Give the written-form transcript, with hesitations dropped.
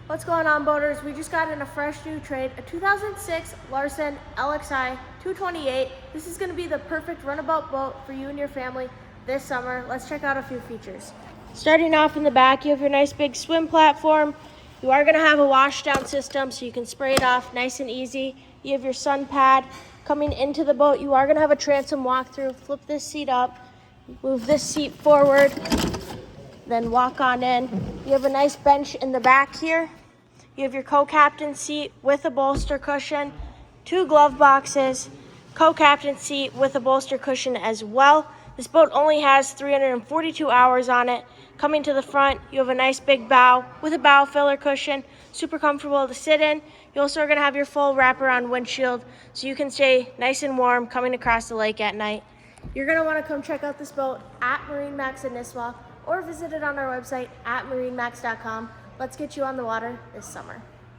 What's going on, boaters? We just got in a fresh new trade, a 2006 Larson LXI 228. This is going to be the perfect runabout boat for you and your family this summer. Let's check out a few features. Starting off in the back, you have your nice big swim platform. You are going to have a washdown system so you can spray it off nice and easy. You have your sun pad. Coming into the boat, you are going to have a transom walkthrough. Flip this seat up, move this seat forward, then walk on in. You have a nice bench in the back here. You have your co-captain seat with a bolster cushion, 2 glove boxes, co-captain seat with a bolster cushion as well. This boat only has 342 hours on it. Coming to the front, you have a nice big bow with a bow filler cushion, super comfortable to sit in. You also are going to have your full wraparound windshield so you can stay nice and warm coming across the lake at night. You're going to want to come check out this boat at MarineMax Nisswa or visit it on our website at marinemax.com. Let's get you on the water this summer.